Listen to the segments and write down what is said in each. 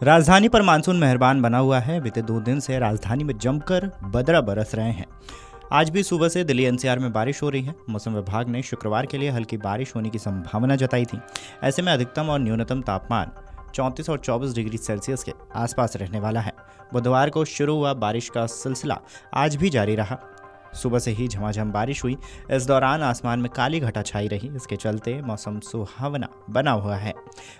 राजधानी पर मानसून मेहरबान बना हुआ है। बीते 2 दिन से राजधानी में जमकर बदरा बरस रहे हैं। आज भी सुबह से दिल्ली एनसीआर में बारिश हो रही है। मौसम विभाग ने शुक्रवार के लिए हल्की बारिश होने की संभावना जताई थी। ऐसे में अधिकतम और न्यूनतम तापमान 34 और 24 डिग्री सेल्सियस के आसपास रहने वाला है। बुधवार को शुरू हुआ बारिश का सिलसिला आज भी जारी रहा। सुबह से ही झमाझम बारिश हुई। इस दौरान आसमान में काली घटा छाई रही। इसके चलते मौसम सुहावना बना हुआ है।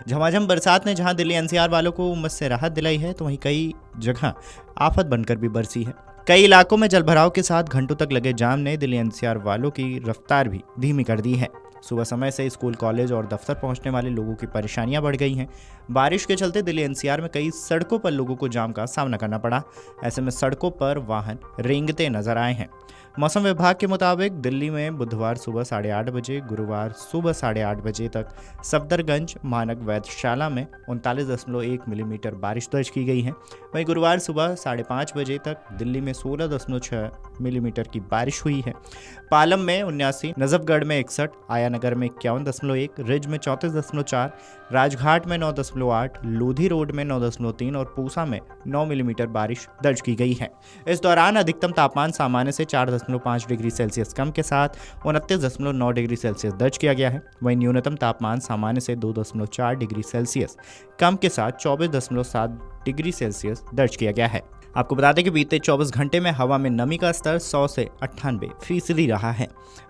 झमाझम बरसात ने जहां दिल्ली एनसीआर वालों को उमस से राहत दिलाई है, तो वहीं कई जगह आफत बनकर भी बरसी है। कई इलाकों में जलभराव के साथ घंटों तक लगे जाम ने दिल्ली एनसीआर वालों की रफ्तार भी धीमी कर दी है। सुबह समय से स्कूल, कॉलेज और दफ्तर पहुंचने वाले लोगों की परेशानियां बढ़ गई हैं। बारिश के चलते दिल्ली एनसीआर में कई सड़कों पर लोगों को जाम का सामना करना पड़ा। ऐसे में सड़कों पर वाहन रेंगते नजर आए हैं। मौसम विभाग के मुताबिक दिल्ली में बुधवार सुबह 8:30 बजे, गुरुवार सुबह 8:30 बजे तक सफदरगंज, मानक वैधशाला में 39.1 मिलीमीटर बारिश दर्ज की गई है। वहीं गुरुवार सुबह 5:30 बजे तक दिल्ली में 16.6 मिलीमीटर की बारिश हुई है। पालम में 79, नजफगढ़ में 61, आयानगर में 51.1, रिज में 34.4, राजघाट में 9.8, लोधी रोड में 9.3 और पूसा में 9 मिलीमीटर बारिश दर्ज की गई है। इस दौरान अधिकतम तापमान सामान्य से 4.5 डिग्री सेल्सियस कम के साथ 29.9 डिग्री सेल्सियस दर्ज किया गया है। वहीं न्यूनतम तापमान सामान्य से 2.4 डिग्री सेल्सियस कम के साथ 24.7 डिग्री सेल्सियस दर्ज किया गया है। आपको बता दें कि बीते 24 घंटे में हवा में नमी का स्तर 100 से 98% रहा है।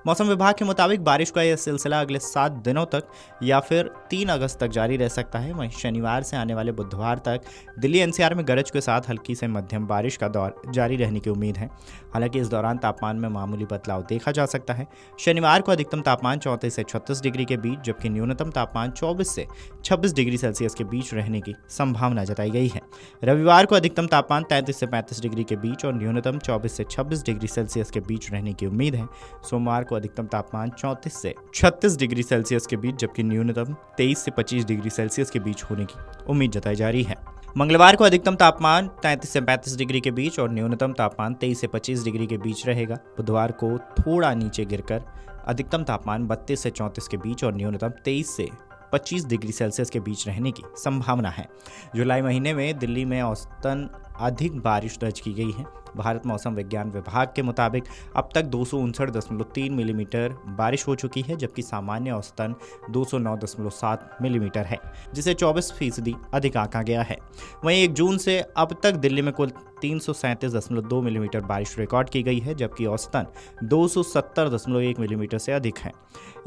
मौसम विभाग के मुताबिक बारिश का यह सिलसिला अगले 7 दिनों तक या फिर 3 अगस्त तक जारी रह सकता है। वहीं शनिवार से आने वाले बुधवार तक दिल्ली एनसीआर में गरज के साथ हल्की से मध्यम बारिश का दौर जारी रहने की उम्मीद है। हालांकि इस दौरान तापमान में मामूली बदलाव देखा जा सकता है। शनिवार को अधिकतम तापमान 34 से 36 डिग्री के बीच, जबकि न्यूनतम तापमान 24 से 26 डिग्री सेल्सियस के बीच रहने की संभावना जताई गई है। रविवार को अधिकतम तापमान 33 से 35 डिग्री के बीच और न्यूनतम 24 से 26 डिग्री सेल्सियस के बीच रहने की उम्मीद है। सोमवार को अधिकतम तापमान 34 से 36 डिग्री सेल्सियस के बीच, जबकि न्यूनतम 23 से 25 डिग्री सेल्सियस के बीच होने की उम्मीद जताई जा रही है। मंगलवार को अधिकतम तापमान 33 से 35 डिग्री के बीच और न्यूनतम तापमान 23 से 25 डिग्री के बीच रहेगा। बुधवार को थोड़ा नीचे गिरकर अधिकतम तापमान 32 से 34 के बीच और न्यूनतम 23 से 25 डिग्री सेल्सियस के बीच रहने की संभावना है। जुलाई महीने में दिल्ली में औसतन अधिक बारिश दर्ज की गई है। भारत मौसम विज्ञान विभाग के मुताबिक अब तक 259.3 मिलीमीटर बारिश हो चुकी है, जबकि सामान्य औसतन 209.7 मिलीमीटर है, जिसे 24% अधिक आंका गया है। वहीं 1 जून से अब तक दिल्ली में कुल 337.2 मिलीमीटर बारिश रिकॉर्ड की गई है, जबकि औसतन 270.1 मिलीमीटर से अधिक है।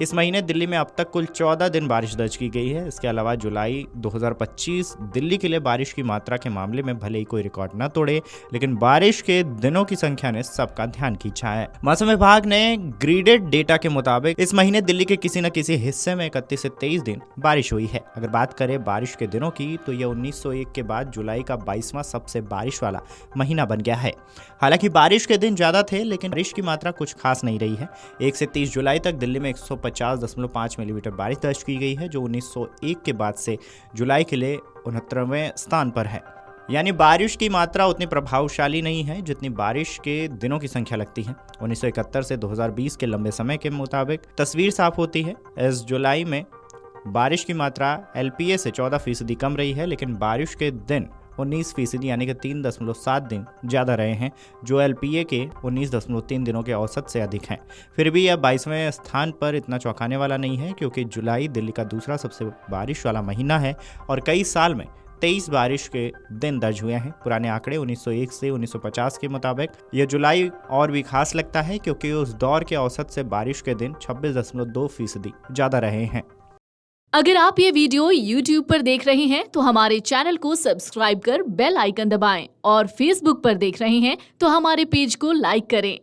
इस महीने दिल्ली में अब तक कुल 14 दिन बारिश दर्ज की गई है। इसके अलावा जुलाई 2025 दिल्ली के लिए बारिश की मात्रा के मामले में भले ही कोई रिकॉर्ड न तोड़े, लेकिन बारिश के दिनों की संख्या ने सबका ध्यान खींचा है। मौसम विभाग ने ग्रीडेड डेटा के मुताबिक इस महीने दिल्ली के किसी न किसी हिस्से में 31 से 23 दिन बारिश हुई है। अगर बात करें बारिश के दिनों की, तो यह 1901 के बाद जुलाई का 22वां सबसे बारिश वाला महीना बन गया है। हालांकि बारिश के दिन ज्यादा थे, लेकिन बारिश की मात्रा कुछ खास नहीं रही है। 1 से 30 जुलाई तक दिल्ली में 150.5 मिलीमीटर बारिश दर्ज की गई है, जो 1901 के बाद से जुलाई के लिए 69वें स्थान पर है। यानी बारिश की मात्रा उतनी प्रभावशाली नहीं है जितनी बारिश के दिनों की संख्या लगती है। 1971 से 2020 के लंबे समय के मुताबिक तस्वीर साफ होती है। इस जुलाई में बारिश की मात्रा एलपीए से 14% कम रही है, लेकिन बारिश के दिन 19% यानी कि 3.7 दिन ज़्यादा रहे हैं, जो एलपीए के 19.3 दिनों के औसत से अधिक हैं। फिर भी यह 22वें स्थान पर इतना चौंकाने वाला नहीं है, क्योंकि जुलाई दिल्ली का दूसरा सबसे बारिश वाला महीना है और कई साल में 23 बारिश के दिन दर्ज हुए हैं। पुराने आंकड़े 1901 से 1950 के मुताबिक यह जुलाई और भी खास लगता है, क्योंकि उस दौर के औसत से बारिश के दिन 26.2% ज़्यादा रहे हैं। अगर आप ये वीडियो YouTube पर देख रहे हैं तो हमारे चैनल को सब्सक्राइब कर बेल आइकन दबाएं और Facebook पर देख रहे हैं तो हमारे पेज को लाइक करें।